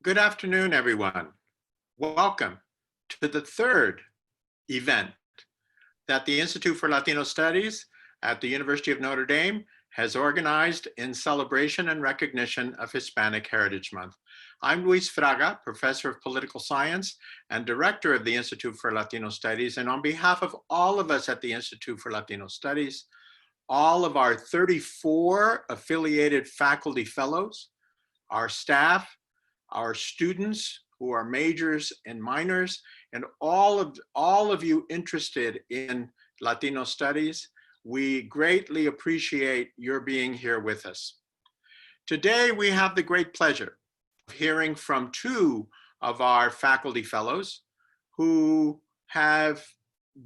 Good afternoon, everyone. Welcome to the third event that the Institute for Latino Studies at the University of Notre Dame has organized in celebration and recognition of Hispanic Heritage Month. I'm Luis Fraga, Professor of Political Science and Director of the Institute for Latino Studies. And on behalf of all of us at the Institute for Latino Studies, all of our 34 affiliated faculty fellows, our staff, our students who are majors and minors, and all of you interested in Latino studies, we greatly appreciate your being here with us. Today, we have the great pleasure of hearing from two of our faculty fellows who have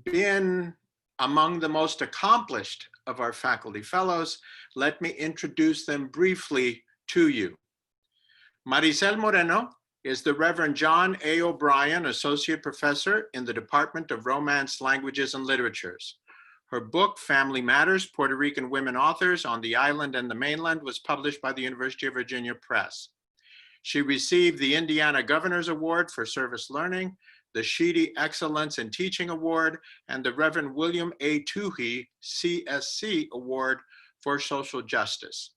been among the most accomplished of our faculty fellows. Let me introduce them briefly to you. Maricel Moreno is the Reverend John A. O'Brien Associate Professor in the Department of Romance, Languages, and Literatures. Her book, Family Matters, Puerto Rican Women Authors on the Island and the Mainland, was published by the University of Virginia Press. She received the Indiana Governor's Award for Service Learning, the Sheedy Excellence in Teaching Award, and the Reverend William A. Tuhey CSC Award for Social Justice.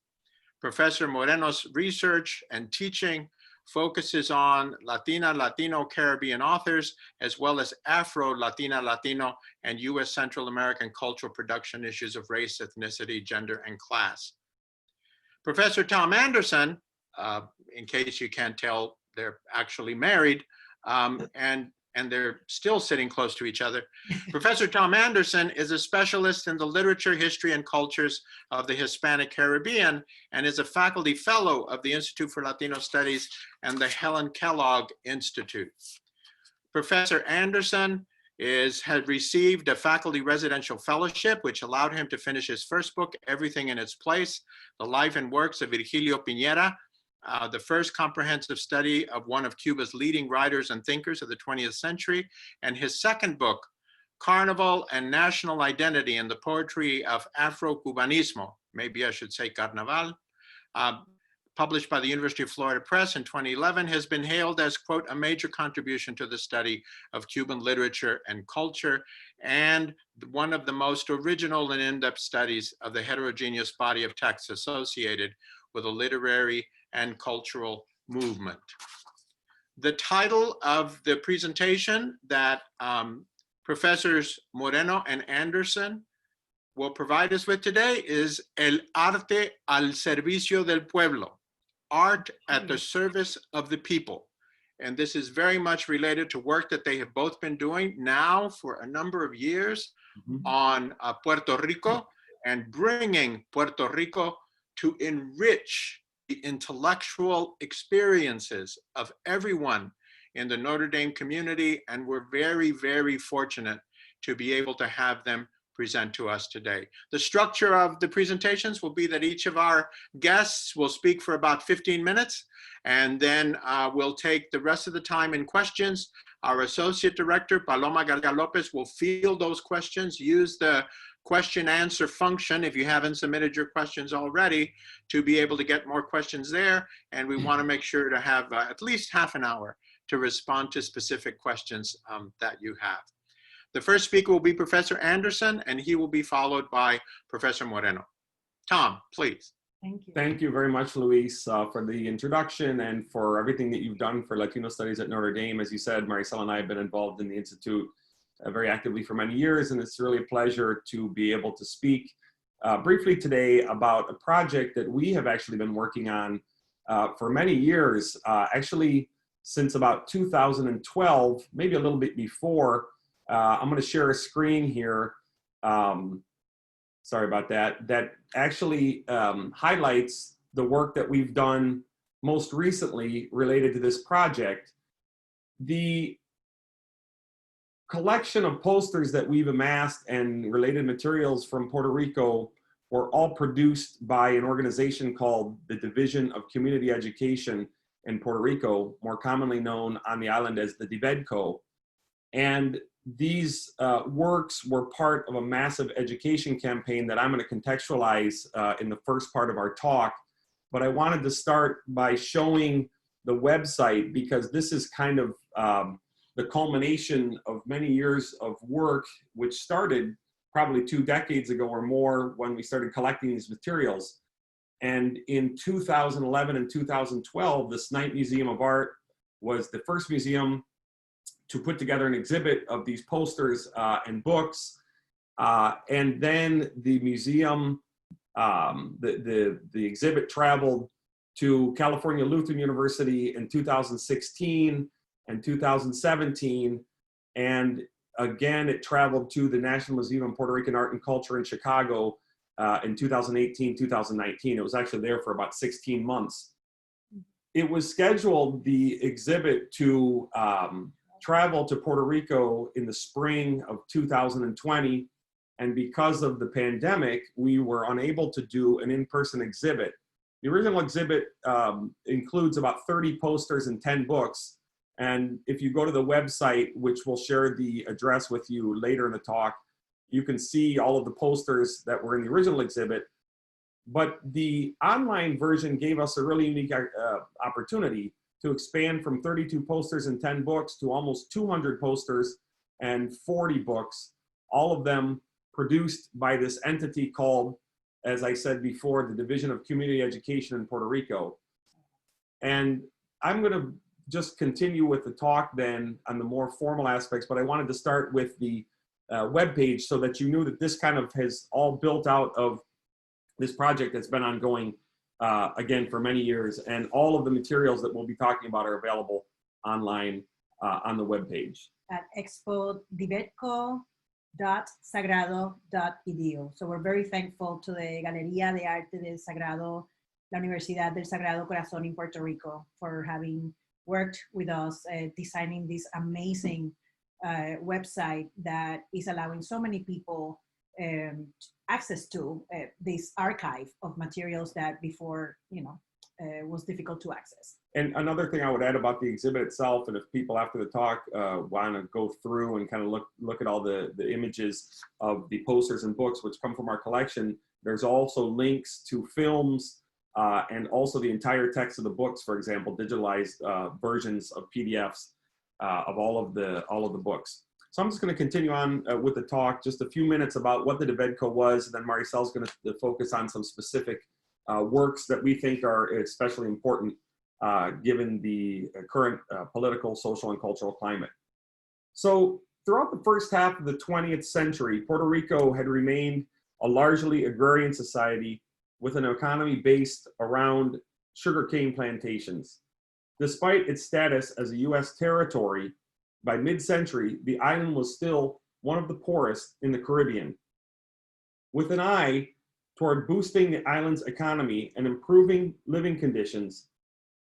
Professor Moreno's research and teaching focuses on Latina, Latino, Caribbean authors, as well as Afro-Latina, Latino, and U.S. Central American cultural production issues of race, ethnicity, gender, and class. Professor Tom Anderson, in case you can't tell, they're actually married, and they're still sitting close to each other. Professor Tom Anderson is a specialist in the literature, history, and cultures of the Hispanic Caribbean and is a faculty fellow of the Institute for Latino Studies and the Helen Kellogg Institute. Professor Anderson had received a faculty residential fellowship, which allowed him to finish his first book, Everything in Its Place, The Life and Works of Virgilio Piñera, the first comprehensive study of one of Cuba's leading writers and thinkers of the 20th century, and his second book, Carnival and National Identity in the Poetry of Afro-Cubanismo, maybe I should say Carnaval, published by the University of Florida Press in 2011, has been hailed as, quote, a major contribution to the study of Cuban literature and culture, and one of the most original and in-depth studies of the heterogeneous body of texts associated with a literary and cultural movement. The title of the presentation that Professors Moreno and Anderson will provide us with today is El Arte al Servicio del Pueblo, Art at the Service of the People. And this is very much related to work that they have both been doing now for a number of years on Puerto Rico and bringing Puerto Rico to enrich the intellectual experiences of everyone in the Notre Dame community. And we're very, very fortunate to be able to have them present to us today. The structure of the presentations will be that each of our guests will speak for about 15 minutes, and then we'll take the rest of the time in questions. Our Associate Director, Paloma Garcia Lopez, will field those questions, use the question answer function if you haven't submitted your questions already to be able to get more questions there. And we want to make sure to have at least half an hour to respond to specific questions that you have. The first speaker will be Professor Anderson, and he will be followed by Professor Moreno. Tom, please. Thank you. Thank you very much, Luis, for the introduction and for everything that you've done for Latino Studies at Notre Dame. As you said, Marisel and I have been involved in the Institute very actively for many years, and it's really a pleasure to be able to speak briefly today about a project that we have actually been working on for many years, actually since about 2012, maybe a little bit before. I'm going to share a screen here. Sorry about that. That actually highlights the work that we've done most recently related to this project. The collection of posters that we've amassed and related materials from Puerto Rico were all produced by an organization called the Division of Community Education in Puerto Rico, more commonly known on the island as the DIVEDCO. And these works were part of a massive education campaign that I'm going to contextualize in the first part of our talk. But I wanted to start by showing the website, because this is kind of the culmination of many years of work, which started probably 2 decades ago or more when we started collecting these materials. And in 2011 and 2012, the Snipe Museum of Art was the first museum to put together an exhibit of these posters and books. And then the museum, the exhibit traveled to California Lutheran University in 2016 and 2017. And again, it traveled to the National Museum of Puerto Rican Art and Culture in Chicago in 2018, 2019. It was actually there for about 16 months. It was scheduled, the exhibit, to travel to Puerto Rico in the spring of 2020. And because of the pandemic, we were unable to do an in-person exhibit. The original exhibit includes about 30 posters and 10 books. And if you go to the website, which we'll share the address with you later in the talk, you can see all of the posters that were in the original exhibit. But the online version gave us a really unique opportunity to expand from 32 posters and 10 books to almost 200 posters and 40 books, all of them produced by this entity called, as I said before, the Division of Community Education in Puerto Rico. And I'm going to just continue with the talk then on the more formal aspects, but I wanted to start with the webpage so that you knew that this kind of has all built out of this project that's been ongoing again for many years, and all of the materials that we'll be talking about are available online on the webpage. At expo.divedco.sagrado.edu. So we're very thankful to the Galería de Arte del Sagrado, la Universidad del Sagrado Corazón in Puerto Rico, for having worked with us designing this amazing website that is allowing so many people access to this archive of materials that before, was difficult to access. And another thing I would add about the exhibit itself, and if people after the talk want to go through and kind of look at all the images of the posters and books which come from our collection, there's also links to films and also the entire text of the books, for example, digitalized versions of PDFs of all of the books. So I'm just going to continue on with the talk, just a few minutes about what the DIVEDCO was, and then Maricel's going to focus on some specific works that we think are especially important given the current political, social, and cultural climate. So throughout the first half of the 20th century, Puerto Rico had remained a largely agrarian society with an economy based around sugarcane plantations. Despite its status as a U.S. territory, by mid-century, the island was still one of the poorest in the Caribbean. With an eye toward boosting the island's economy and improving living conditions,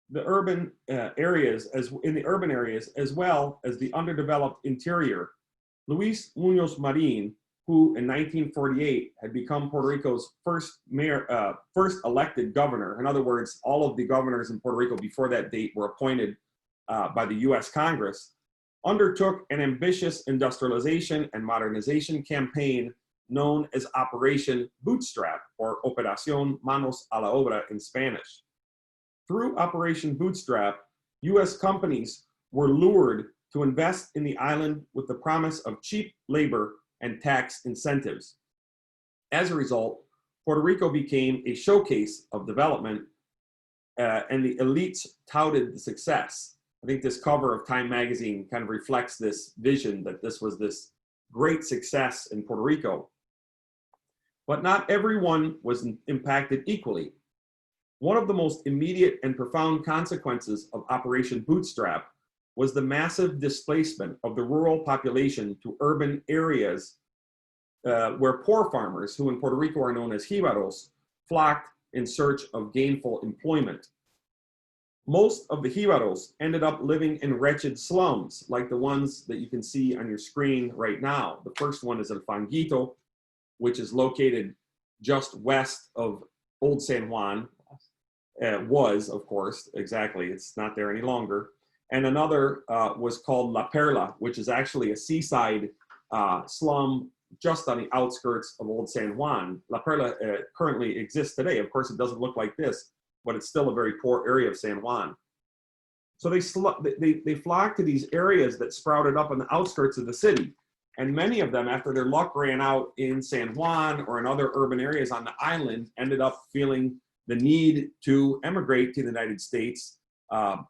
in the urban areas as well as the underdeveloped interior, Luis Muñoz Marin, who in 1948 had become Puerto Rico's first elected governor. In other words, all of the governors in Puerto Rico before that date were appointed by the U.S. Congress, undertook an ambitious industrialization and modernization campaign known as Operation Bootstrap, or Operación Manos a la Obra in Spanish. Through Operation Bootstrap, U.S. companies were lured to invest in the island with the promise of cheap labor and tax incentives. As a result, Puerto Rico became a showcase of development, and the elites touted the success. I think this cover of Time magazine kind of reflects this vision that this was this great success in Puerto Rico. But not everyone was impacted equally. One of the most immediate and profound consequences of Operation Bootstrap was the massive displacement of the rural population to urban areas where poor farmers, who in Puerto Rico are known as jibaros, flocked in search of gainful employment. Most of the jibaros ended up living in wretched slums, like the ones that you can see on your screen right now. The first one is El Fanguito, which is located just west of Old San Juan. Was, of course, exactly, it's not there any longer. And another was called La Perla, which is actually a seaside slum just on the outskirts of Old San Juan. La Perla currently exists today. Of course, it doesn't look like this, but it's still a very poor area of San Juan. So they flocked to these areas that sprouted up on the outskirts of the city. And many of them, after their luck ran out in San Juan or in other urban areas on the island, ended up feeling the need to emigrate to the United States,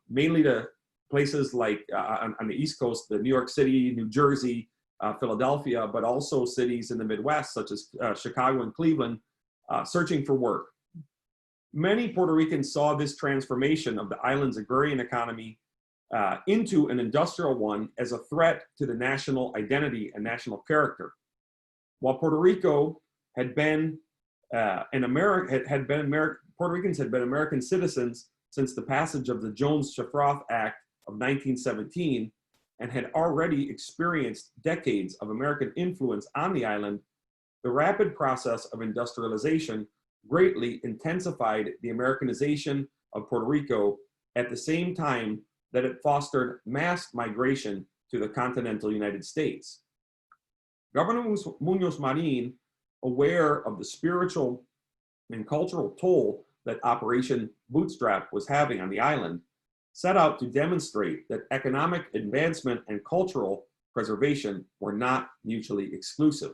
mainly to places like on the East Coast, the New York City, New Jersey, Philadelphia, but also cities in the Midwest, such as Chicago and Cleveland, searching for work. Many Puerto Ricans saw this transformation of the island's agrarian economy into an industrial one as a threat to the national identity and national character. While Puerto Rico had been Puerto Ricans had been American citizens since the passage of the Jones-Shafroth Act of 1917 and had already experienced decades of American influence on the island, the rapid process of industrialization greatly intensified the Americanization of Puerto Rico at the same time that it fostered mass migration to the continental United States. Governor Muñoz Marin, aware of the spiritual and cultural toll that Operation Bootstrap was having on the island, set out to demonstrate that economic advancement and cultural preservation were not mutually exclusive.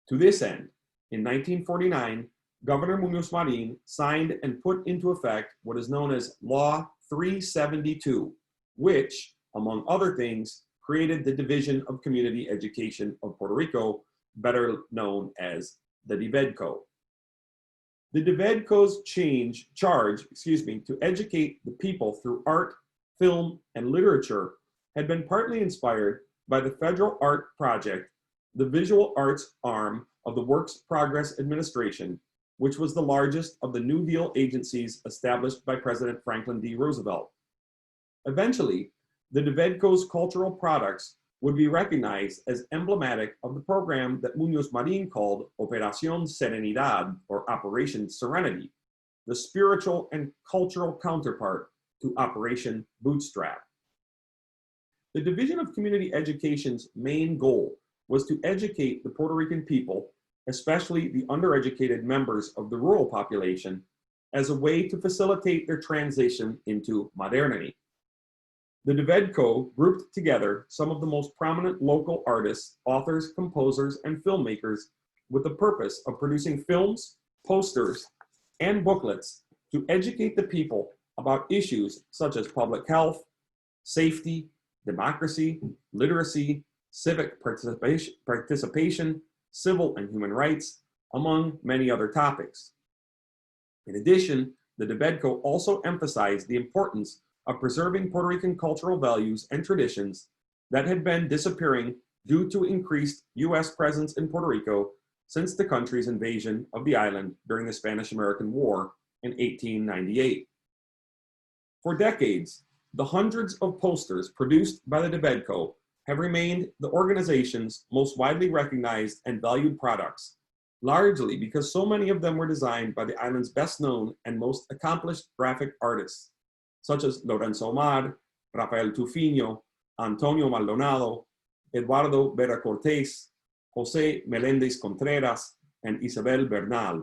To this end, in 1949, Governor Muñoz Marin signed and put into effect what is known as Law 372, which, among other things, created the Division of Community Education of Puerto Rico, better known as the DIVEDCO. The DIVEDCO's charge to educate the people through art, film, and literature had been partly inspired by the Federal Art Project, the visual arts arm of the Works Progress Administration, which was the largest of the New Deal agencies established by President Franklin D. Roosevelt. Eventually, the DIVEDCO's cultural products would be recognized as emblematic of the program that Muñoz Marin called Operación Serenidad, or Operation Serenity, the spiritual and cultural counterpart to Operation Bootstrap. The Division of Community Education's main goal was to educate the Puerto Rican people, especially the undereducated members of the rural population, as a way to facilitate their transition into modernity. The DIVEDCO grouped together some of the most prominent local artists, authors, composers, and filmmakers with the purpose of producing films, posters, and booklets to educate the people about issues such as public health, safety, democracy, literacy, civic participation, civil and human rights, among many other topics. In addition, the DIVEDCO also emphasized the importance of preserving Puerto Rican cultural values and traditions that had been disappearing due to increased U.S. presence in Puerto Rico since the country's invasion of the island during the Spanish-American War in 1898. For decades, the hundreds of posters produced by the DIVEDCO have remained the organization's most widely recognized and valued products, largely because so many of them were designed by the island's best-known and most accomplished graphic artists, such as Lorenzo Omar, Rafael Tufino, Antonio Maldonado, Eduardo Vera Cortés, José Meléndez Contreras, and Isabel Bernal.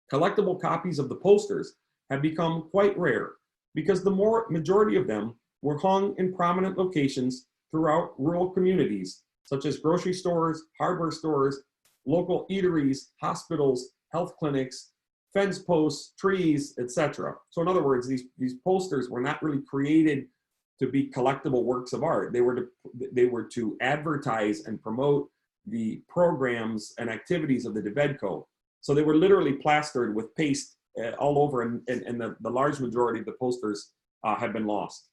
Collectible copies of the posters have become quite rare because the majority of them were hung in prominent locations throughout rural communities, such as grocery stores, hardware stores, local eateries, hospitals, health clinics, fence posts, trees, etc. So in other words, these posters were not really created to be collectible works of art. They were to advertise and promote the programs and activities of the DIVEDCO. So they were literally plastered with paste all over, and the large majority of the posters have been lost.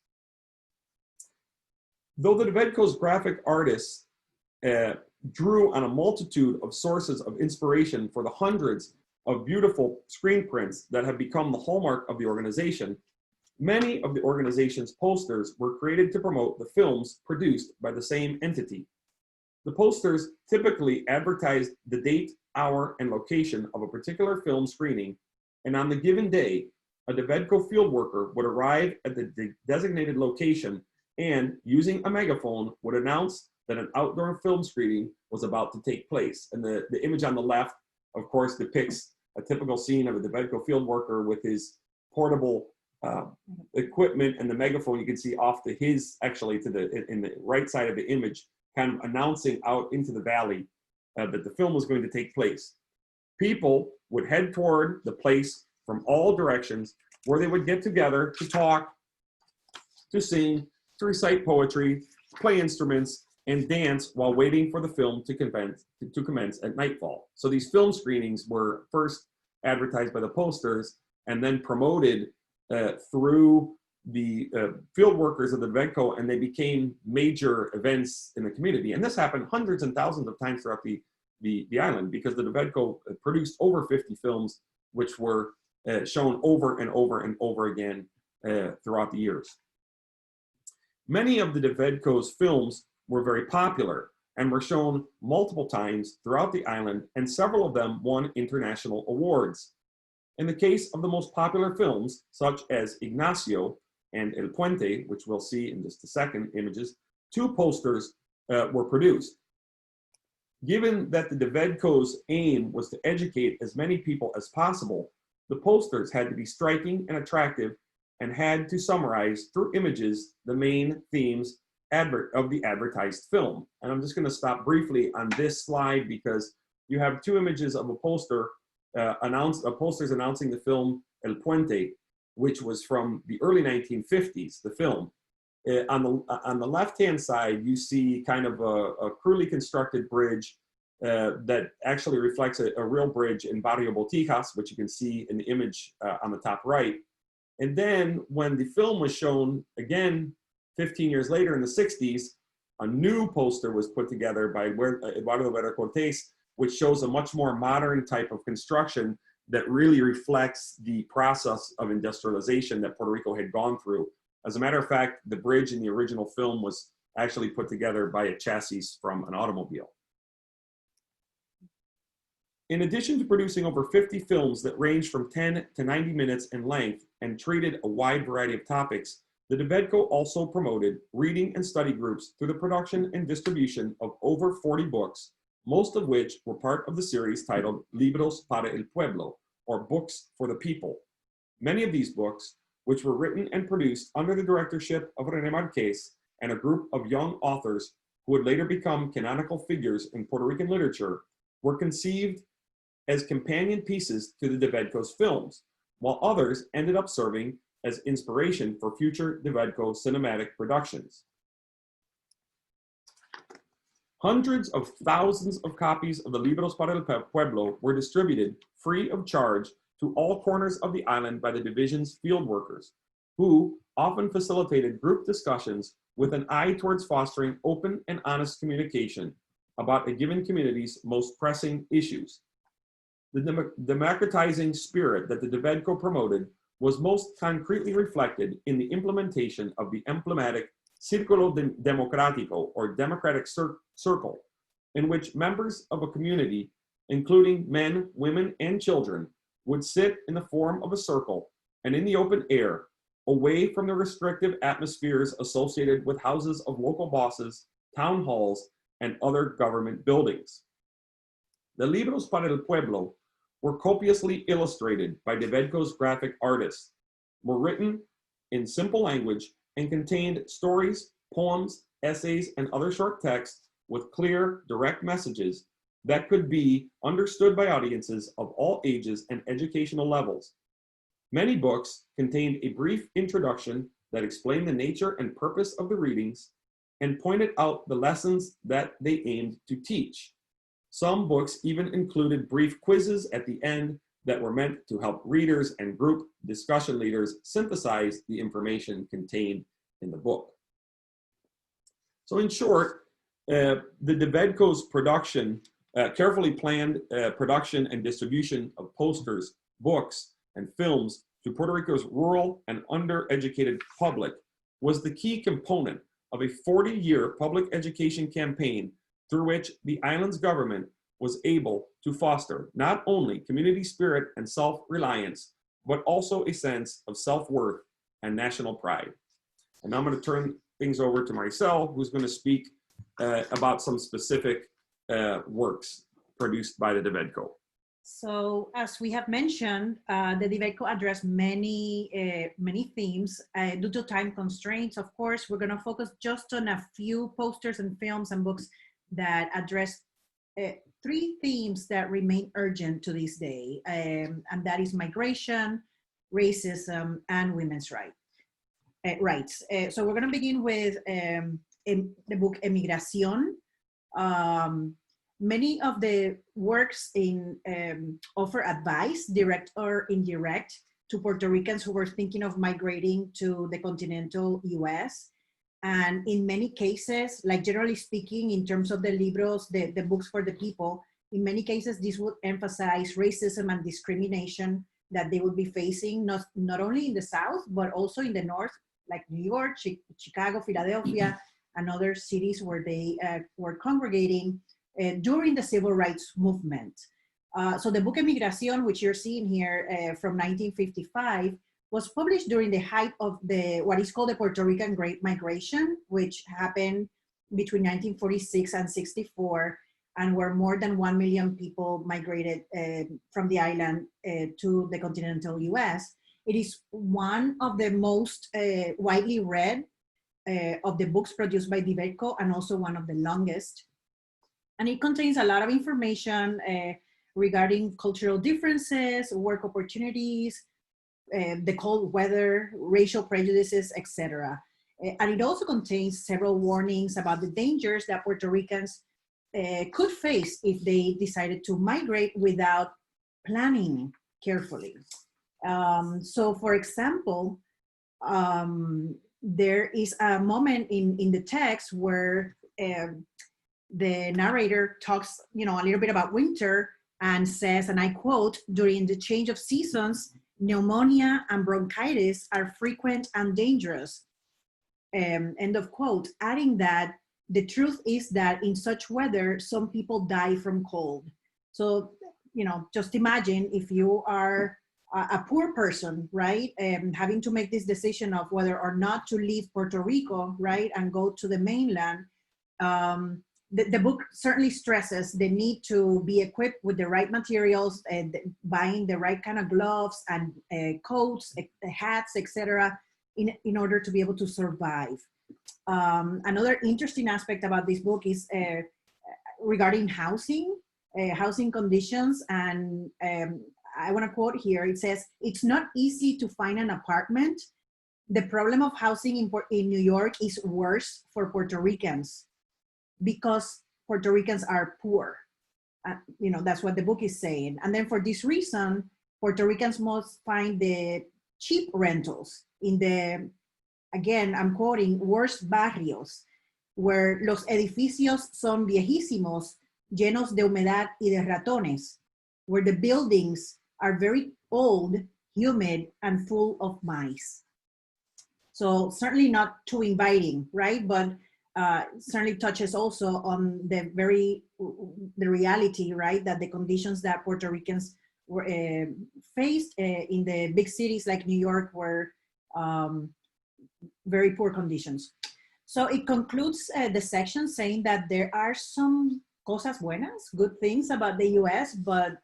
Though the DIVEDCO's graphic artists drew on a multitude of sources of inspiration for the hundreds of beautiful screen prints that have become the hallmark of the organization, many of the organization's posters were created to promote the films produced by the same entity. The posters typically advertised the date, hour, and location of a particular film screening, and on the given day, a DIVEDCO field worker would arrive at the designated location and, using a megaphone, would announce that an outdoor film screening was about to take place. And the image on the left, of course, depicts a typical scene of a DIVEDCO field worker with his portable equipment and the megaphone you can see off to his, actually to the, in the right side of the image, kind of announcing out into the valley that the film was going to take place. People would head toward the place from all directions where they would get together to talk, to sing, to recite poetry, play instruments, and dance while waiting for the film to commence at nightfall. So these film screenings were first advertised by the posters and then promoted through the field workers of the DIVEDCO, and they became major events in the community. And this happened hundreds and thousands of times throughout the island, because the DIVEDCO produced over 50 films, which were shown over and over and over again throughout the years. Many of the DIVEDCO's films were very popular and were shown multiple times throughout the island, and several of them won international awards. In the case of the most popular films, such as Ignacio and El Puente, which we'll see in just a second images, 2 posters were produced. Given that the DIVEDCO's aim was to educate as many people as possible, the posters had to be striking and attractive and had to summarize through images the main themes of the advertised film. And I'm just going to stop briefly on this slide because you have 2 images of a poster posters announcing the film El Puente, which was from the early 1950s, the film. On the left-hand side, you see kind of a crudely constructed bridge that actually reflects a real bridge in Barrio Botijas, which you can see in the image on the top right. And then when the film was shown again 15 years later in the 60s, a new poster was put together by Eduardo Vera Cortés, which shows a much more modern type of construction that really reflects the process of industrialization that Puerto Rico had gone through. As a matter of fact, the bridge in the original film was actually put together by a chassis from an automobile. In addition to producing over 50 films that ranged from 10 to 90 minutes in length and treated a wide variety of topics, the DIVEDCO also promoted reading and study groups through the production and distribution of over 40 books, most of which were part of the series titled Libros para el Pueblo, or Books for the People. Many of these books, which were written and produced under the directorship of René Marquez and a group of young authors who would later become canonical figures in Puerto Rican literature, were conceived as companion pieces to the DIVEDCO's films, while others ended up serving as inspiration for future DIVEDCO cinematic productions. Hundreds of thousands of copies of the Libros para el Pueblo were distributed free of charge to all corners of the island by the division's field workers, who often facilitated group discussions with an eye towards fostering open and honest communication about a given community's most pressing issues. The democratizing spirit that the DIVEDCO promoted was most concretely reflected in the implementation of the emblematic Círculo Democrático, or democratic circle, in which members of a community, including men, women, and children, would sit in the form of a circle and in the open air, away from the restrictive atmospheres associated with houses of local bosses, town halls, and other government buildings. The Libros para el Pueblo were copiously illustrated by DIVEDCO's graphic artists, were written in simple language, and contained stories, poems, essays, and other short texts with clear, direct messages that could be understood by audiences of all ages and educational levels. Many books contained a brief introduction that explained the nature and purpose of the readings and pointed out the lessons that they aimed to teach. Some books even included brief quizzes at the end that were meant to help readers and group discussion leaders synthesize the information contained in the book. So in short, the DIVEDCO's production, carefully planned production and distribution of posters, books, and films to Puerto Rico's rural and undereducated public was the key component of a 40-year public education campaign through which the island's government was able to foster not only community spirit and self-reliance, but also a sense of self-worth and national pride. And now I'm going to turn things over to Marisel, who's going to speak about some specific works produced by the DIVEDCO. So as we have mentioned, the DIVEDCO addressed many themes. Due to time constraints, of course, we're going to focus just on a few posters and films and books that address three themes that remain urgent to this day, and that is migration, racism, and women's rights. So we're going to begin with the book Emigración. Many of the works offer advice, direct or indirect, to Puerto Ricans who were thinking of migrating to the continental US. And in many cases, like generally speaking, in terms of the libros, the books for the people, in many cases, this would emphasize racism and discrimination that they would be facing, not only in the South, but also in the North, like New York, Chicago, Philadelphia, and other cities where they were congregating during the civil rights movement. So the book Emigración, which you're seeing here from 1955, was published during the height of what is called the Puerto Rican Great Migration, which happened between 1946 and 64, and where more than 1 million people migrated from the island to the continental US. It is one of the most widely read of the books produced by DIVEDCO, and also one of the longest. And it contains a lot of information regarding cultural differences, work opportunities, the cold weather, racial prejudices, etc. And it also contains several warnings about the dangers that Puerto Ricans could face if they decided to migrate without planning carefully. So for example, there is a moment in the text where the narrator talks, a little bit about winter and says, and I quote, "During the change of seasons, pneumonia and bronchitis are frequent and dangerous." End of quote, adding that the truth is that in such weather, some people die from cold. So, just imagine if you are a poor person, right? Having to make this decision of whether or not to leave Puerto Rico, right? And go to the mainland. The book certainly stresses the need to be equipped with the right materials, buying the right kind of gloves and coats, hats, etc., in order to be able to survive. Another interesting aspect about this book is regarding housing conditions. And I want to quote here, it says, "It's not easy to find an apartment. The problem of housing in New York is worse for Puerto Ricans, because Puerto Ricans are poor." That's what the book is saying. And then for this reason, Puerto Ricans must find the cheap rentals in the, again, I'm quoting, "worst barrios, where los edificios son viejísimos, llenos de humedad y de ratones, where the buildings are very old, humid, and full of mice." So certainly not too inviting, right? But certainly touches also on the reality, right? That the conditions that Puerto Ricans were faced in the big cities like New York were very poor conditions. So it concludes the section saying that there are some cosas buenas, good things about the US, but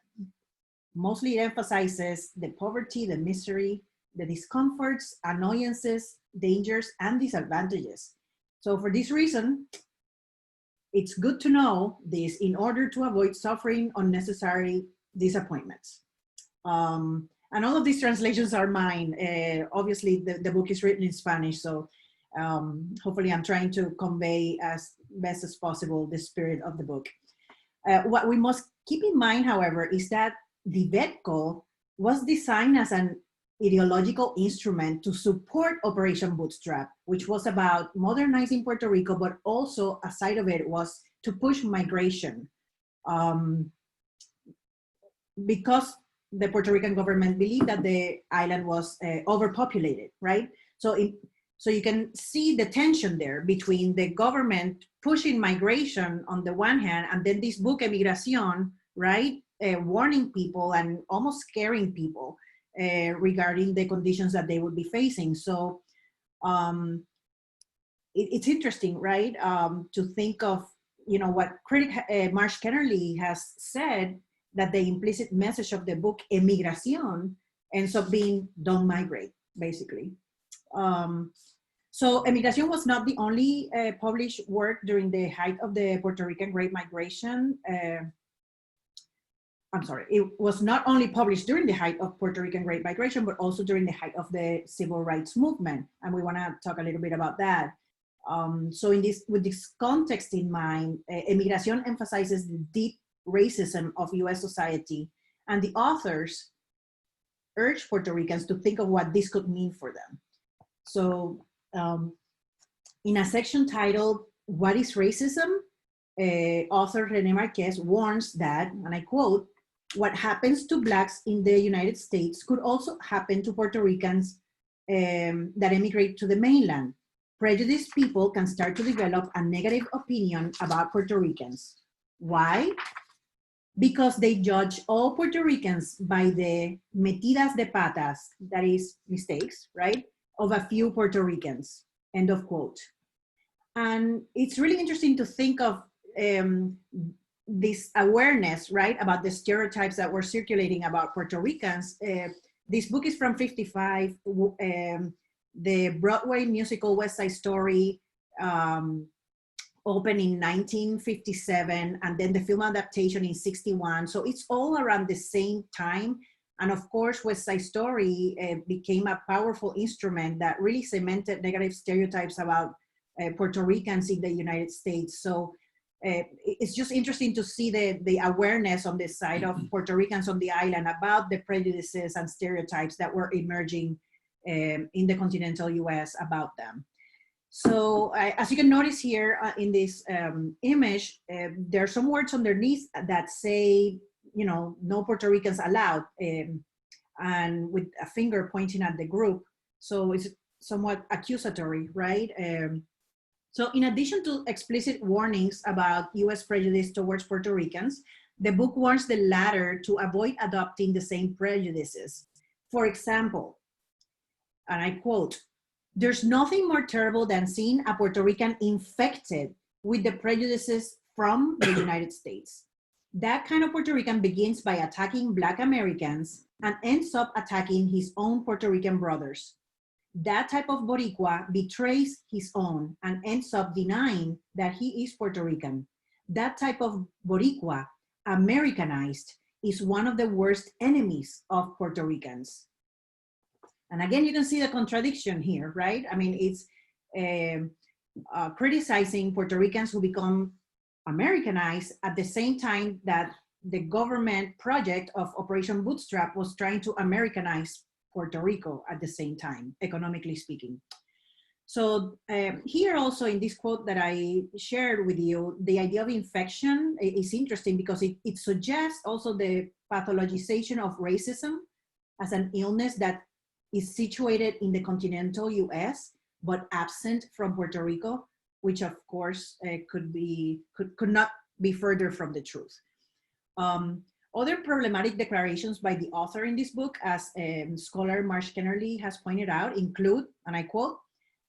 mostly it emphasizes the poverty, the misery, the discomforts, annoyances, dangers, and disadvantages. So for this reason, it's good to know this in order to avoid suffering unnecessary disappointments. And all of these translations are mine. Obviously, the book is written in Spanish, so hopefully I'm trying to convey as best as possible the spirit of the book. What we must keep in mind, however, is that DIVEDCO was designed as an ideological instrument to support Operation Bootstrap, which was about modernizing Puerto Rico, but also a side of it was to push migration. Because the Puerto Rican government believed that the island was overpopulated, right? So you can see the tension there between the government pushing migration on the one hand, and then this book, Emigración, right? Warning people and almost scaring people regarding the conditions that they would be facing. So it's interesting, right? To think of, what critic Marsh Kennerly has said, that the implicit message of the book, Emigración, ends up being don't migrate, basically. So Emigración was not the only published work during the height of the Puerto Rican Great Migration. I'm sorry, it was not only published during the height of Puerto Rican Great Migration, but also during the height of the Civil Rights Movement. And we want to talk a little bit about that. So with this context in mind, Emigración emphasizes the deep racism of US society, and the authors urge Puerto Ricans to think of what this could mean for them. So in a section titled, What is Racism? Author René Marquez warns that, and I quote, what happens to Blacks in the United States could also happen to Puerto Ricans that emigrate to the mainland. Prejudiced people can start to develop a negative opinion about Puerto Ricans. Why? Because they judge all Puerto Ricans by the metidas de patas, that is mistakes, right, of a few Puerto Ricans, end of quote. And it's really interesting to think of this awareness, right, about the stereotypes that were circulating about Puerto Ricans. This book is from '55. The Broadway musical West Side Story opened in 1957, and then the film adaptation in '61. So it's all around the same time. And of course, West Side Story became a powerful instrument that really cemented negative stereotypes about Puerto Ricans in the United States. So it's just interesting to see the awareness on the side of Puerto Ricans on the island about the prejudices and stereotypes that were emerging in the continental US about them. So as you can notice here in this image, there are some words underneath that say, you know, no Puerto Ricans allowed, and with a finger pointing at the group. So it's somewhat accusatory, right? So in addition to explicit warnings about US prejudice towards Puerto Ricans, the book warns the latter to avoid adopting the same prejudices. For example, and I quote, "There's nothing more terrible than seeing a Puerto Rican infected with the prejudices from the United States. That kind of Puerto Rican begins by attacking Black Americans and ends up attacking his own Puerto Rican brothers. That type of Boricua betrays his own and ends up denying that he is Puerto Rican. That type of Boricua, Americanized, is one of the worst enemies of Puerto Ricans." And again, you can see the contradiction here, right? I mean, it's criticizing Puerto Ricans who become Americanized at the same time that the government project of Operation Bootstrap was trying to Americanize Puerto Rico at the same time, economically speaking. So here also in this quote that I shared with you, the idea of infection is interesting because it suggests also the pathologization of racism as an illness that is situated in the continental US, but absent from Puerto Rico, which of course could not be further from the truth. Other problematic declarations by the author in this book, as scholar Marsh Kennerly has pointed out, include, and I quote,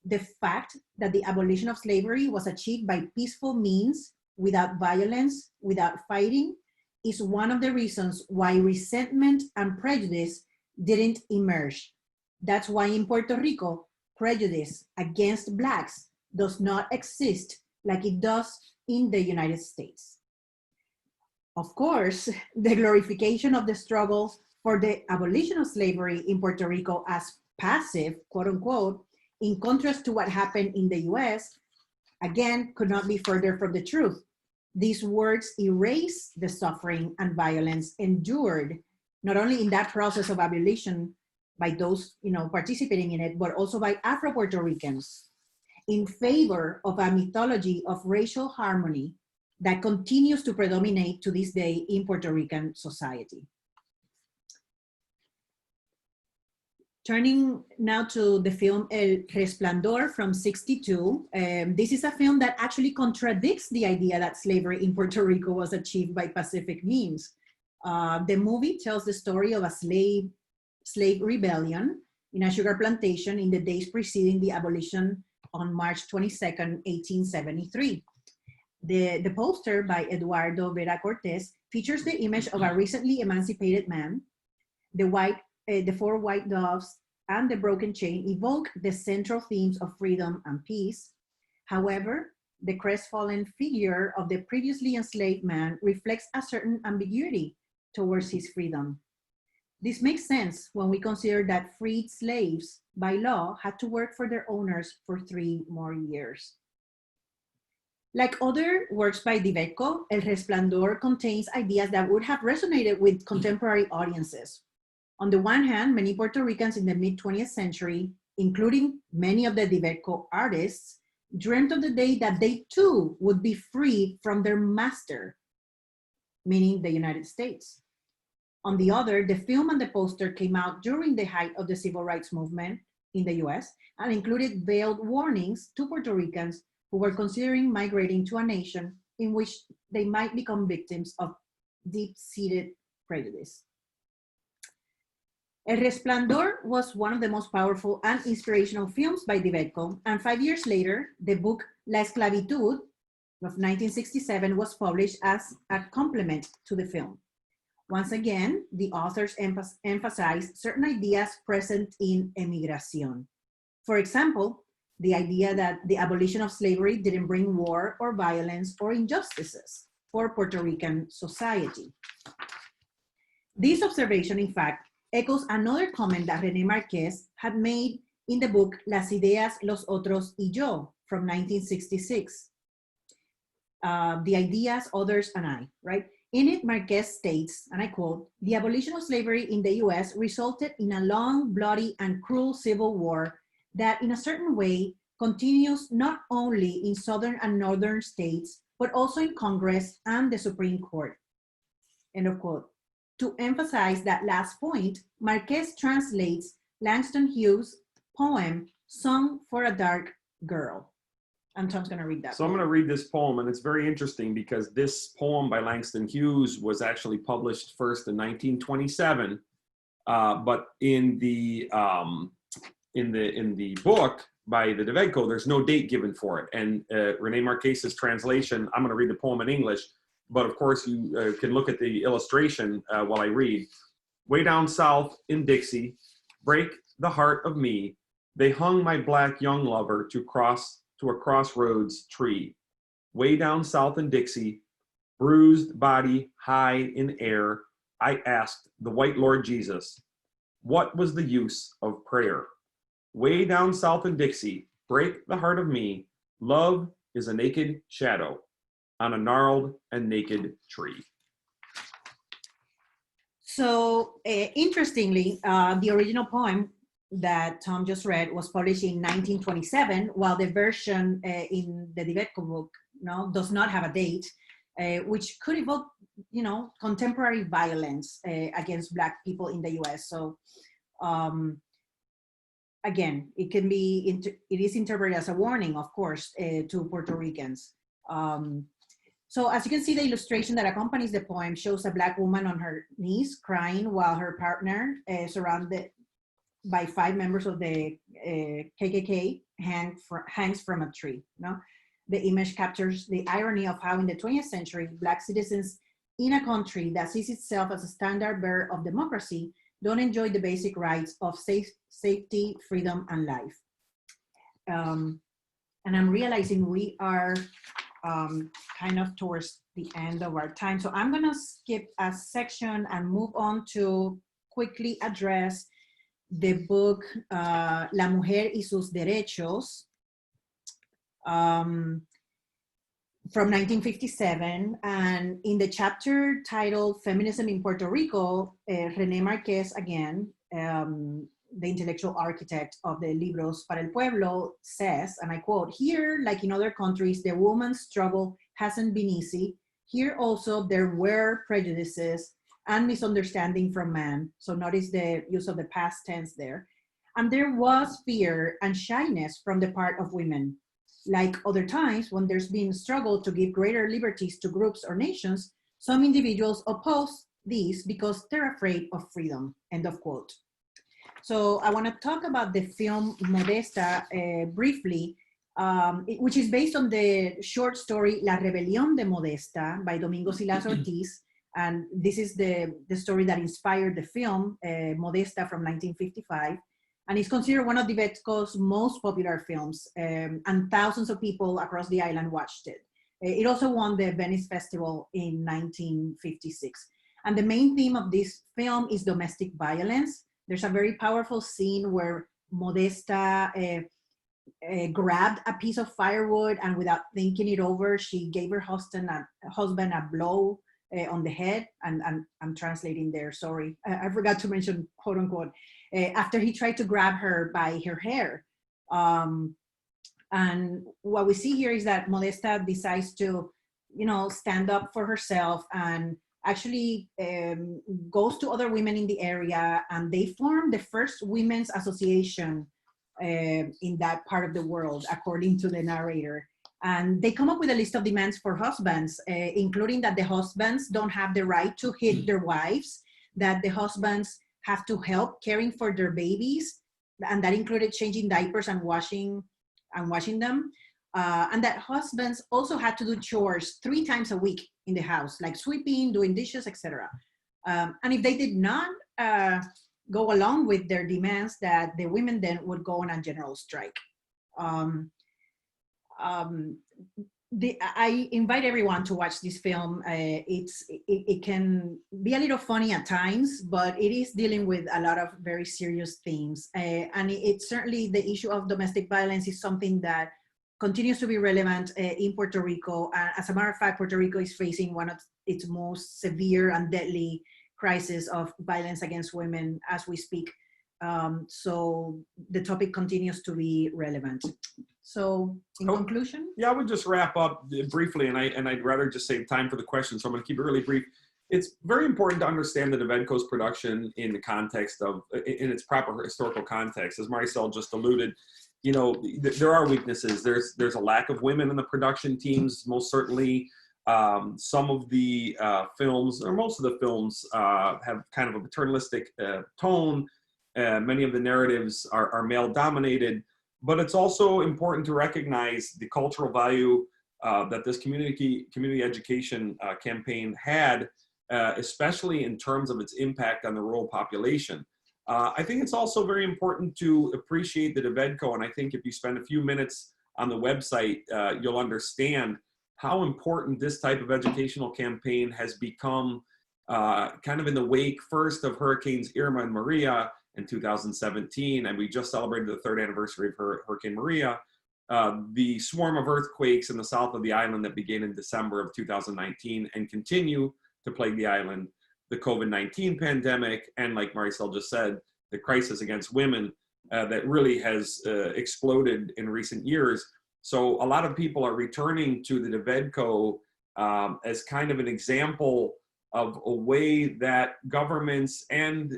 "The fact that the abolition of slavery was achieved by peaceful means, without violence, without fighting, is one of the reasons why resentment and prejudice didn't emerge. That's why in Puerto Rico, prejudice against Blacks does not exist like it does in the United States." Of course, the glorification of the struggle for the abolition of slavery in Puerto Rico as passive, quote unquote, in contrast to what happened in the US, again, could not be further from the truth. These words erase the suffering and violence endured, not only in that process of abolition by those, you know, participating in it, but also by Afro-Puerto Ricans, in favor of a mythology of racial harmony that continues to predominate to this day in Puerto Rican society. Turning now to the film El Resplandor from '62, this is a film that actually contradicts the idea that slavery in Puerto Rico was achieved by pacific means. The movie tells the story of a slave rebellion in a sugar plantation in the days preceding the abolition on March 22nd, 1873. The poster by Eduardo Vera Cortés features the image of a recently emancipated man. The four white doves and the broken chain evoke the central themes of freedom and peace. However, the crestfallen figure of the previously enslaved man reflects a certain ambiguity towards his freedom. This makes sense when we consider that freed slaves by law had to work for their owners for 3 more years. Like other works by DIVEDCO, El Resplandor contains ideas that would have resonated with contemporary audiences. On the one hand, many Puerto Ricans in the mid-20th century, including many of the DIVEDCO artists, dreamt of the day that they too would be free from their master, meaning the United States. On the other, the film and the poster came out during the height of the civil rights movement in the US and included veiled warnings to Puerto Ricans who were considering migrating to a nation in which they might become victims of deep-seated prejudice. El Resplandor was one of the most powerful and inspirational films by DIVEDCO, and 5 years later, the book La Esclavitud of 1967 was published as a complement to the film. Once again, the authors emphasized certain ideas present in Emigración. For example, the idea that the abolition of slavery didn't bring war or violence or injustices for Puerto Rican society. This observation, in fact, echoes another comment that René Marquez had made in the book Las Ideas, Los Otros y Yo from 1966. The ideas, others, and I, right? In it, Marquez states, and I quote, "The abolition of slavery in the US resulted in a long, bloody, and cruel civil war that in a certain way continues not only in southern and northern states, but also in Congress and the Supreme Court." End of quote. To emphasize that last point, Marquez translates Langston Hughes' poem, Song for a Dark Girl. And Tom's gonna read that. So I'm going to read this poem, and it's very interesting because this poem by Langston Hughes was actually published first in 1927, but in the book by the DIVEDCO, there's no date given for it. And René Marquez's translation, I'm going to read the poem in English, but of course you can look at the illustration while I read. Way down south in Dixie, break the heart of me. They hung my black young lover to a crossroads tree. Way down south in Dixie, bruised body high in air, I asked the white Lord Jesus, what was the use of prayer? Way down south in Dixie, break the heart of me. Love is a naked shadow on a gnarled and naked tree. So interestingly, the original poem that Tom just read was published in 1927, while the version in the DIVEDCO book does not have a date, which could evoke, contemporary violence against Black people in the U.S. So again, it is interpreted as a warning, of course, to Puerto Ricans. So as you can see, the illustration that accompanies the poem shows a Black woman on her knees crying while her partner, surrounded by 5 members of the KKK, hangs from a tree. The image captures the irony of how in the 20th century, Black citizens in a country that sees itself as a standard bearer of democracy don't enjoy the basic rights of safety, freedom, and life. And I'm realizing we are kind of towards the end of our time. So I'm gonna skip a section and move on to quickly address the book La Mujer y sus Derechos from 1957. And in the chapter titled Feminism in Puerto Rico, René Marquez, again, the intellectual architect of the Libros para el Pueblo, says, and I quote, "Here, like in other countries, the woman's struggle hasn't been easy. Here also there were prejudices and misunderstanding from man." So notice the use of the past tense there. "And there was fear and shyness from the part of women. Like other times when there's been struggle to give greater liberties to groups or nations, some individuals oppose these because they're afraid of freedom." End of quote. So I want to talk about the film Modesta briefly. which is based on the short story La Rebelión de Modesta by Domingo Silas Ortiz. And this is the story that inspired the film, Modesta from 1955. And it's considered one of DIVEDCO's most popular films, and thousands of people across the island watched it. It also won the Venice Festival in 1956. And the main theme of this film is domestic violence. There's a very powerful scene where Modesta grabbed a piece of firewood, and without thinking it over, she gave her husband a blow on the head. And I'm translating there, sorry. I forgot to mention, quote unquote, after he tried to grab her by her hair. And what we see here is that Modesta decides to, stand up for herself and actually goes to other women in the area, and they form the first women's association in that part of the world, according to the narrator. And they come up with a list of demands for husbands, including that the husbands don't have the right to hit their wives, that the husbands have to help caring for their babies, and that included changing diapers and washing them, and that husbands also had to do chores 3 times a week in the house, like sweeping, doing dishes, etc. And if they did not go along with their demands, that the women then would go on a general strike. I invite everyone to watch this film. It can be a little funny at times, but it is dealing with a lot of very serious themes. And it's certainly, the issue of domestic violence is something that continues to be relevant in Puerto Rico. As a matter of fact, Puerto Rico is facing one of its most severe and deadly crises of violence against women as we speak. So the topic continues to be relevant. So in conclusion? Yeah, I would just wrap up briefly, and I'd rather just save time for the questions, so I'm going to keep it really brief. It's very important to understand the DIVEDCO's production in the context of, in its proper historical context. As Marisel just alluded, there are weaknesses. There's a lack of women in the production teams, most certainly. Some of the films, or most of the films, have kind of a paternalistic tone. Many of the narratives are male-dominated. But it's also important to recognize the cultural value that this community education campaign had, especially in terms of its impact on the rural population. I think it's also very important to appreciate the DIVEDCO, and I think if you spend a few minutes on the website, you'll understand how important this type of educational campaign has become, kind of in the wake first of Hurricanes Irma and Maria in 2017, and we just celebrated the 3rd anniversary of Hurricane Maria, the swarm of earthquakes in the south of the island that began in December of 2019 and continue to plague the island, the COVID-19 pandemic, and like Marisel just said, the crisis against women that really has exploded in recent years. So a lot of people are returning to the DIVEDCO as kind of an example of a way that governments and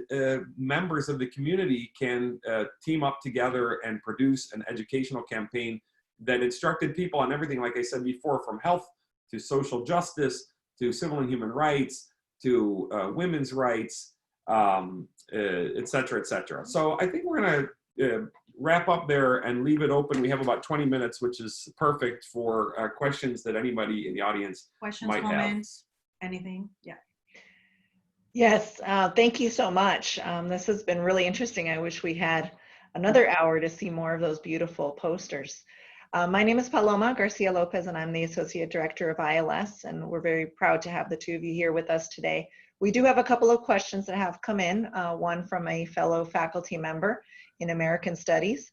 members of the community can team up together and produce an educational campaign that instructed people on everything, like I said before, from health to social justice to civil and human rights to women's rights, et cetera, et cetera. So I think we're gonna wrap up there and leave it open. We have about 20 minutes, which is perfect for questions that anybody in the audience might comments, anything? Yeah. Yes, thank you so much. This has been really interesting. I wish we had another hour to see more of those beautiful posters. My name is Paloma Garcia Lopez, and I'm the Associate Director of ILS, and we're very proud to have the two of you here with us today. We do have a couple of questions that have come in, one from a fellow faculty member in American Studies.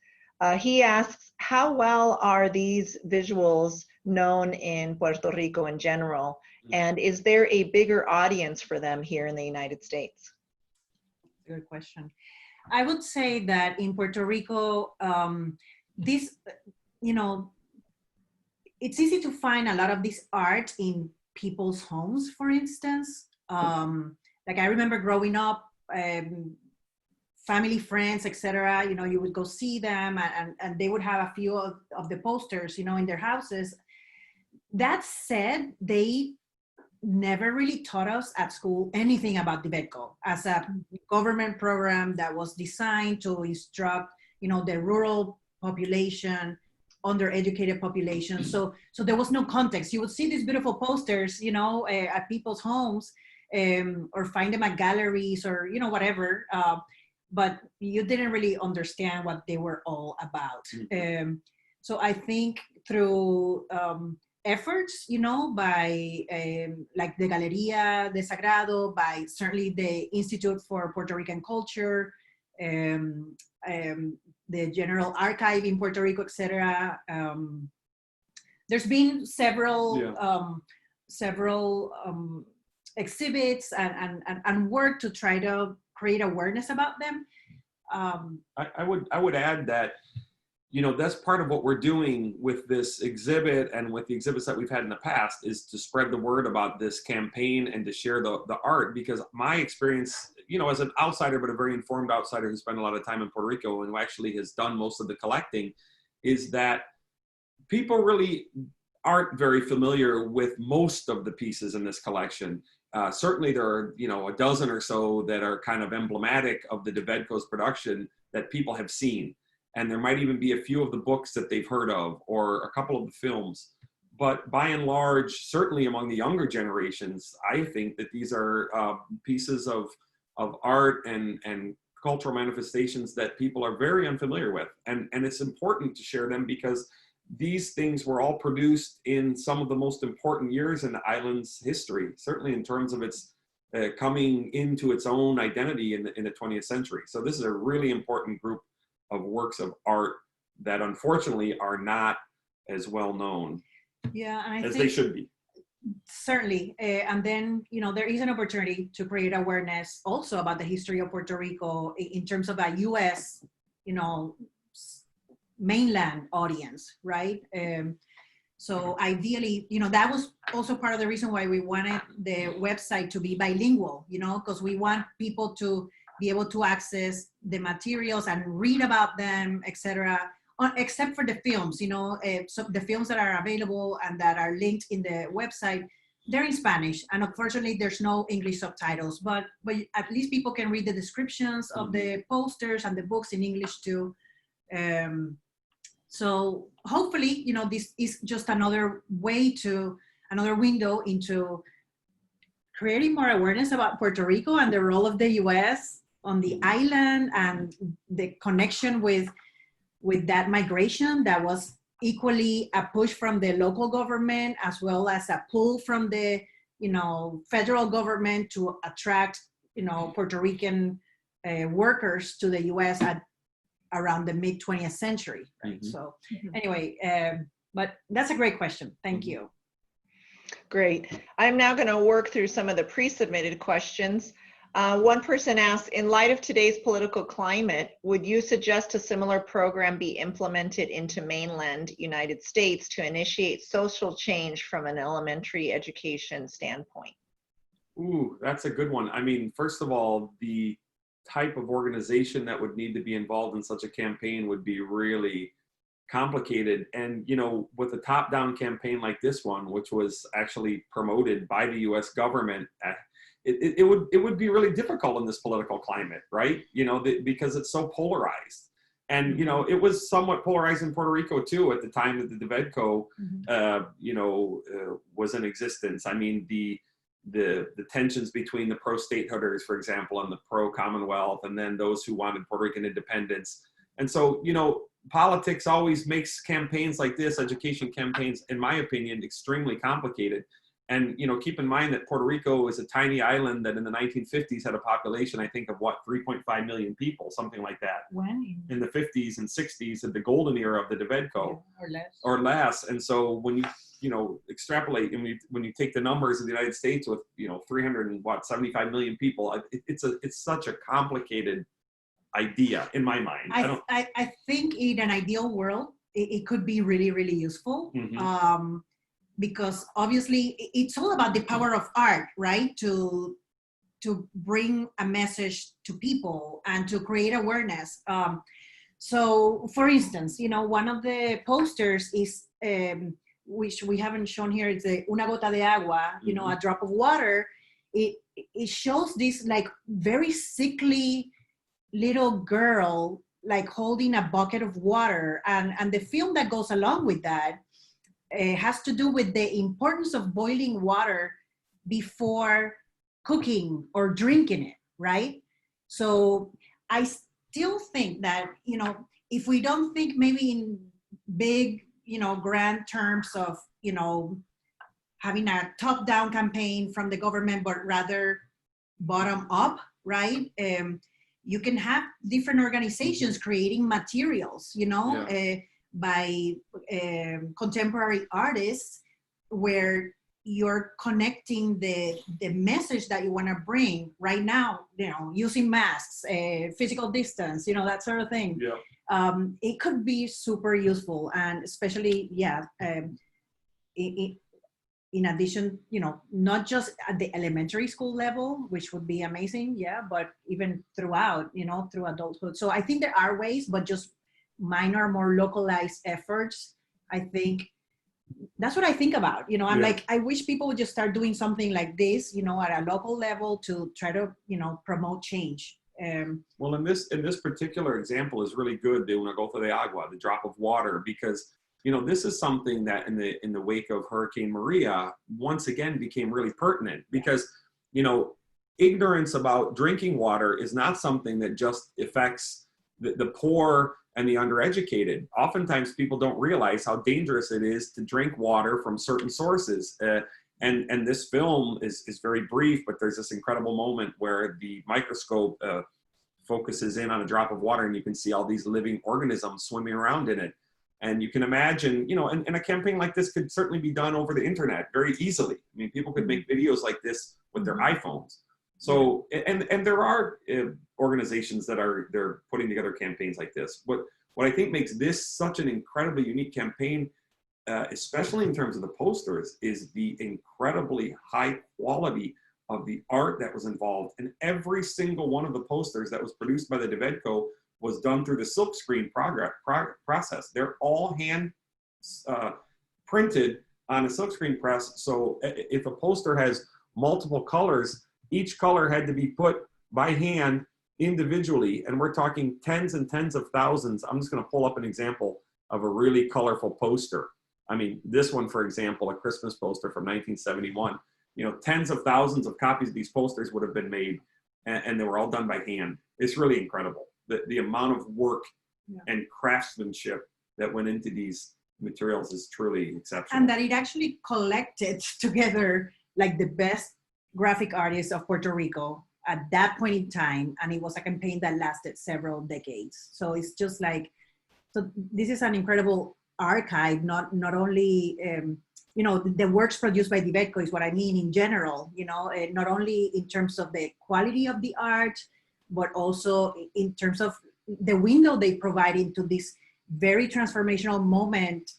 He asks, how well are these visuals known in Puerto Rico in general? And is there a bigger audience for them here in the United States? Good question. I would say that in Puerto Rico, it's easy to find a lot of this art in people's homes, for instance. Like I remember growing up, family, friends, etc. You would go see them, and they would have a few of the posters, in their houses. That said, they never really taught us at school anything about DIVEDCO as a government program that was designed to instruct, the rural population undereducated population. So there was no context. You would see these beautiful posters, you know, at people's homes, or find them at galleries or, you know, whatever. But you didn't really understand what they were all about. So I think through efforts, you know, by like the Galería de Sagrado, by certainly the Institute for Puerto Rican Culture, the General Archive in Puerto Rico, etc. There's been several exhibits and work to try to create awareness about them. I would add that, you know, that's part of what we're doing with this exhibit and with the exhibits that we've had in the past, is to spread the word about this campaign and to share the art. Because my experience, you know, as an outsider, but a very informed outsider who spent a lot of time in Puerto Rico and who actually has done most of the collecting, is that people really aren't very familiar with most of the pieces in this collection. Certainly there are, you know, a dozen or so that are kind of emblematic of the DIVEDCO's production that people have seen. And there might even be a few of the books that they've heard of, or a couple of the films. But by and large, certainly among the younger generations, I think that these are pieces of art and cultural manifestations that people are very unfamiliar with. And it's important to share them because these things were all produced in some of the most important years in the island's history, certainly in terms of its coming into its own identity in the 20th century. So this is a really important group of works of art that unfortunately are not as well known as they should be. Certainly. And then, you know, there is an opportunity to create awareness also about the history of Puerto Rico in terms of a U.S., you know, mainland audience, right? So ideally, you know, that was also part of the reason why we wanted the website to be bilingual, you know, because we want people to be able to access the materials and read about them, etc. Except for the films, you know, so the films that are available and that are linked in the website, they're in Spanish, and unfortunately there's no English subtitles, but at least people can read the descriptions of the posters and the books in English too. So hopefully, you know, this is just another window into creating more awareness about Puerto Rico and the role of the U.S. on the island and the connection with that migration that was equally a push from the local government as well as a pull from the, you know, federal government to attract, you know, Puerto Rican workers to the U.S. around the mid 20th century, right? So anyway, but that's a great question. Thank you. Great. I'm now going to work through some of the pre-submitted questions. One person asked, in light of today's political climate, would you suggest a similar program be implemented into mainland United States to initiate social change from an elementary education standpoint? Ooh, that's a good one. I mean, first of all, the type of organization that would need to be involved in such a campaign would be really complicated. And, you know, with a top-down campaign like this one, which was actually promoted by the US government, it would be really difficult in this political climate, right? You know, because it's so polarized. And, you know, it was somewhat polarized in Puerto Rico too at the time that the DIVEDCO, you know, was in existence. I mean, the tensions between the pro-statehooders, for example, and the pro-Commonwealth, and then those who wanted Puerto Rican independence. And so, you know, politics always makes campaigns like this, education campaigns, in my opinion, extremely complicated. And, you know, keep in mind that Puerto Rico is a tiny island that in the 1950s had a population, I think, of what, 3.5 million people, something like that. When? In the 50s and 60s, at the golden era of the DIVEDCO. Yeah, or less. And so when you know, extrapolate, and when you take the numbers of the United States with, you know, 375 million people, it's such a complicated idea in my mind. I think in an ideal world, it could be really, really useful. Because obviously it's all about the power of art, right? To bring a message to people and to create awareness. So for instance, you know, one of the posters is, which we haven't shown here, it's the Una Gota de Agua, you know, a drop of water. It shows this like very sickly little girl like holding a bucket of water, and the film that goes along with that has to do with the importance of boiling water before cooking or drinking it, right? So I still think that, you know, if we don't think maybe in big, you know, grand terms of, you know, having a top-down campaign from the government, but rather bottom up, right? You can have different organizations creating materials, you know, by contemporary artists, where you're connecting the message that you want to bring right now, you know, using masks, physical distance, you know, that sort of thing. Yeah. It could be super useful, and especially, in addition, you know, not just at the elementary school level, which would be amazing, but even throughout, you know, through adulthood. So I think there are ways, but just minor, more localized efforts. I think that's what I think about, you know. I'm like, I wish people would just start doing something like this, you know, at a local level to try to, you know, promote change. Well, in this particular example is really good, de una gota de agua, the drop of water, because, you know, this is something that in the wake of Hurricane Maria, once again became really pertinent, because, you know, ignorance about drinking water is not something that just affects the poor and the undereducated. Oftentimes people don't realize how dangerous it is to drink water from certain sources. And this film is very brief, but there's this incredible moment where the microscope focuses in on a drop of water, and you can see all these living organisms swimming around in it. And you can imagine, you know, and a campaign like this could certainly be done over the internet very easily. I mean, people could make videos like this with their iPhones. So, and there are organizations that they're putting together campaigns like this. What I think makes this such an incredibly unique campaign, especially in terms of the posters, is the incredibly high quality of the art that was involved. And every single one of the posters that was produced by the DIVEDCO was done through the silkscreen process. They're all hand printed on a silkscreen press. So if a poster has multiple colors, each color had to be put by hand individually. And we're talking tens and tens of thousands. I'm just going to pull up an example of a really colorful poster. I mean, this one, for example, a Christmas poster from 1971. You know, tens of thousands of copies of these posters would have been made, and they were all done by hand. It's really incredible. The amount of work and craftsmanship that went into these materials is truly exceptional. And that it actually collected together like the best graphic artists of Puerto Rico at that point in time. And it was a campaign that lasted several decades. So it's just like, so this is an incredible archive, not only, you know, the works produced by DIVEDCO is what I mean in general, you know, not only in terms of the quality of the art, but also in terms of the window they provide into this very transformational moment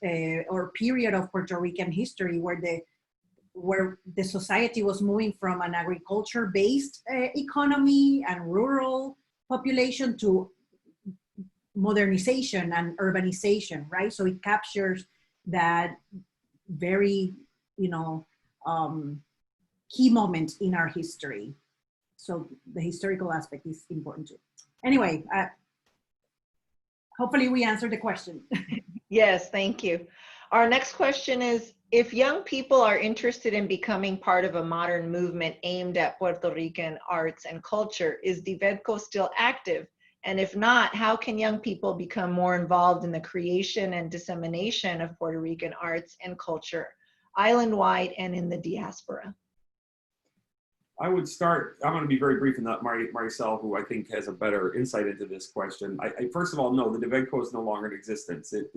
or period of Puerto Rican history, where the society was moving from an agriculture-based economy and rural population to modernization and urbanization, right? So it captures that very, you know, key moment in our history. So the historical aspect is important too. Anyway, hopefully we answered the question. Yes, thank you. Our next question is, if young people are interested in becoming part of a modern movement aimed at Puerto Rican arts and culture, is DIVEDCO still active? And if not, how can young people become more involved in the creation and dissemination of Puerto Rican arts and culture, island-wide and in the diaspora? I would start, I'm going to be very brief in that, Marisel, who I think has a better insight into this question. I first of all, no, the DIVEDCO is no longer in existence. It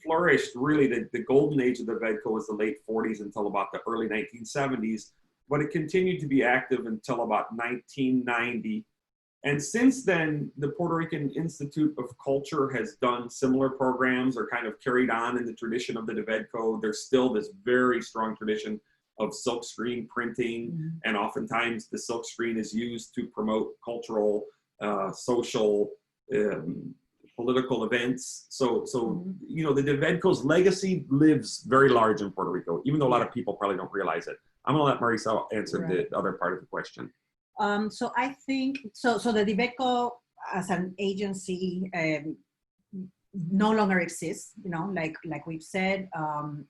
flourished, really, the golden age of the DIVEDCO was the late 40s until about the early 1970s, but it continued to be active until about 1990. And since then, the Puerto Rican Institute of Culture has done similar programs or kind of carried on in the tradition of the DIVEDCO. There's still this very strong tradition of silkscreen printing, and oftentimes the silkscreen is used to promote cultural, social, political events. So you know, the DIVEDCO's legacy lives very large in Puerto Rico, even though a lot of people probably don't realize it. I'm gonna let Marisel answer the other part of the question. So I think, so the DIVEDCO, as an agency no longer exists, you know, like we've said.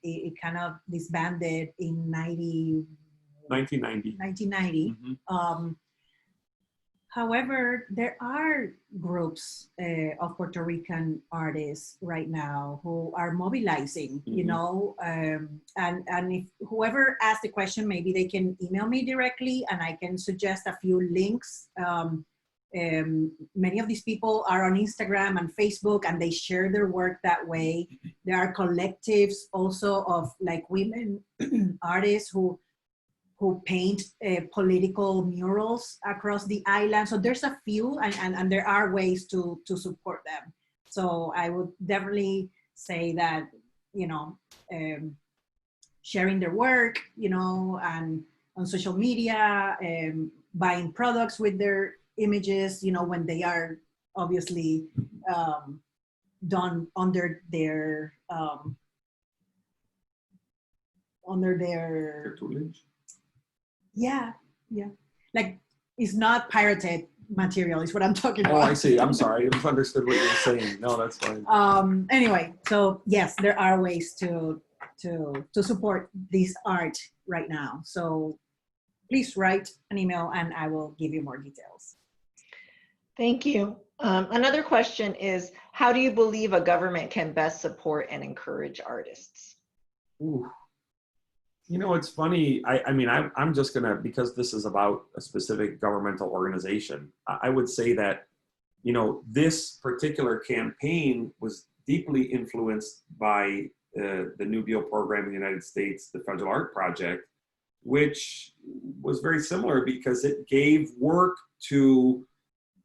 It kind of disbanded in 1990. 1990. However, there are groups of Puerto Rican artists right now who are mobilizing, you know, and if whoever asked the question, maybe they can email me directly and I can suggest a few links. Many of these people are on Instagram and Facebook and they share their work that way. There are collectives also of like women artists who paint political murals across the island. So there's a few, and there are ways to support them. So I would definitely say that, you know, sharing their work, you know, and on social media, buying products with their images, you know, when they are obviously done under their Tutelage. Yeah, like it's not pirated material is what I'm talking about. Oh, I see. I'm sorry. I misunderstood what you were saying. No, that's fine. Anyway, so yes, there are ways to support this art right now. So please write an email and I will give you more details. Thank you. Another question is, how do you believe a government can best support and encourage artists? Ooh. You know, it's funny. I mean, I'm just gonna, because this is about a specific governmental organization, I would say that, you know, this particular campaign was deeply influenced by the New Deal program in the United States, the Federal Art Project, which was very similar because it gave work to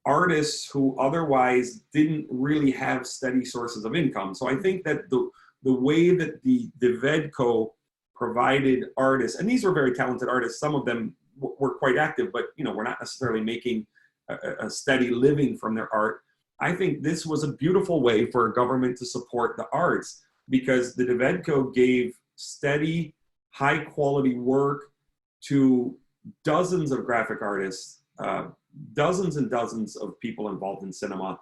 artists who otherwise didn't really have steady sources of income. So I think that the way that the DIVEDCO provided artists, and these were very talented artists, some of them were quite active, but you know, we're not necessarily making a steady living from their art. I think this was a beautiful way for a government to support the arts because the DIVEDCO gave steady, high quality work to dozens of graphic artists, dozens and dozens of people involved in cinema,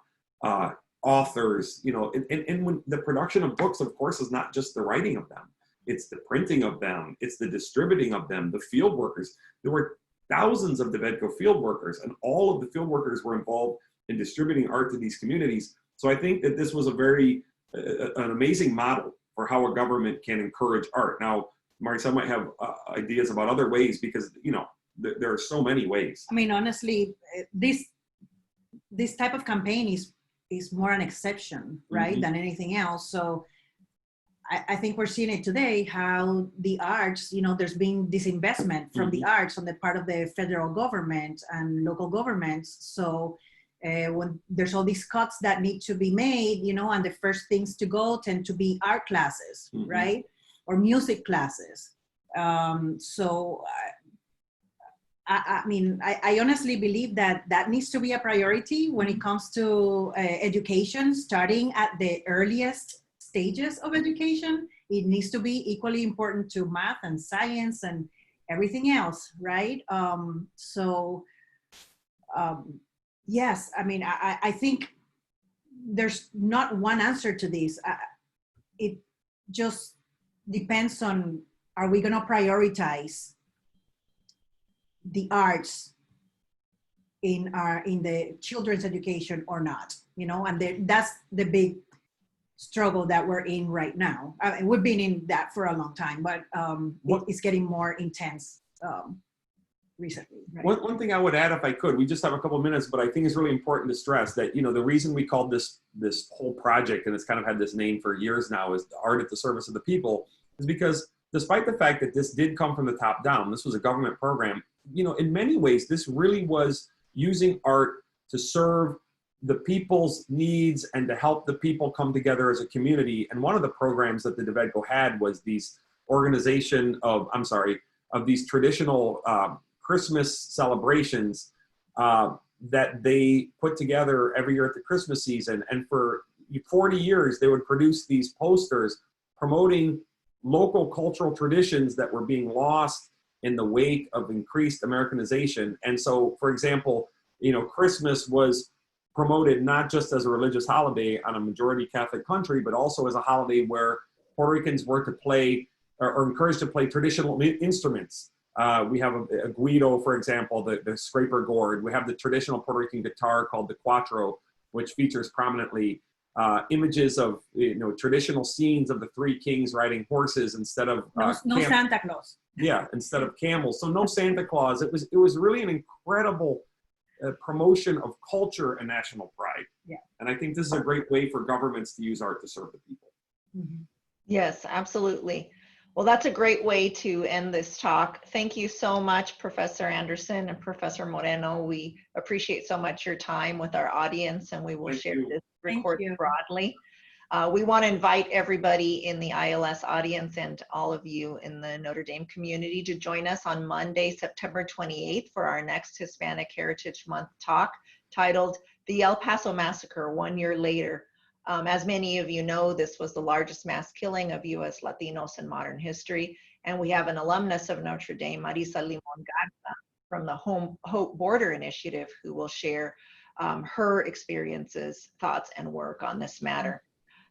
authors, you know, and when the production of books, of course, is not just the writing of them. It's the printing of them, it's the distributing of them, the field workers. There were thousands of DIVEDCO field workers, and all of the field workers were involved in distributing art to these communities. So I think that this was a very, an amazing model for how a government can encourage art. Now, Marisel might have ideas about other ways because, you know, there are so many ways. I mean, honestly, this type of campaign is more an exception, right, than anything else. So I think we're seeing it today, how the arts, you know, there's been disinvestment from the arts on the part of the federal government and local governments. So when there's all these cuts that need to be made, you know, and the first things to go tend to be art classes, right? Or music classes. So I mean, I honestly believe that that needs to be a priority when it comes to education, starting at the earliest stages of education. It needs to be equally important to math and science and everything else, right? Yes, I mean, I think there's not one answer to this. It just depends on, are we gonna prioritize the arts in the children's education or not, you know? And that's the big struggle that we're in right now. I mean, we've been in that for a long time, but it's getting more intense recently. Right? One thing I would add, if I could, we just have a couple of minutes, but I think it's really important to stress that, you know, the reason we called this whole project, and it's kind of had this name for years now, is Art at the Service of the People, is because despite the fact that this did come from the top down, this was a government program, you know, in many ways, this really was using art to serve the people's needs and to help the people come together as a community. And one of the programs that the DIVEDCO had was these organization of, these traditional Christmas celebrations that they put together every year at the Christmas season. And for 40 years, they would produce these posters promoting local cultural traditions that were being lost in the wake of increased Americanization. And so, for example, you know, Christmas was promoted not just as a religious holiday on a majority Catholic country, but also as a holiday where Puerto Ricans were to play or encouraged to play traditional instruments. We have a guido, for example, the scraper gourd. We have the traditional Puerto Rican guitar called the cuatro, which features prominently images of traditional scenes of the three kings riding horses instead of no Santa Claus. Yeah, instead of camels. So no Santa Claus. It was really an incredible promotion of culture and national pride. Yeah. And I think this is a great way for governments to use art to serve the people. Mm-hmm. Yes, absolutely. Well, that's a great way to end this talk. Thank you so much, Professor Anderson and Professor Moreno. We appreciate so much your time with our audience, and we will share this recording broadly. We want to invite everybody in the ILS audience and all of you in the Notre Dame community to join us on Monday, September 28th for our next Hispanic Heritage Month talk titled The El Paso Massacre, 1 Year Later. As many of you know, this was the largest mass killing of U.S. Latinos in modern history, and we have an alumnus of Notre Dame, Marisel from the Hope Border Initiative, who will share her experiences, thoughts, and work on this matter.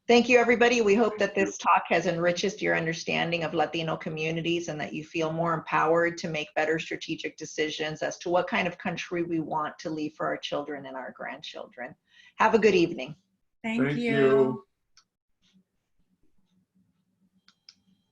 Thank you, everybody. We hope that this talk has enriched your understanding of Latino communities and that you feel more empowered to make better strategic decisions as to what kind of country we want to leave for our children and our grandchildren. Have a good evening. Thank you.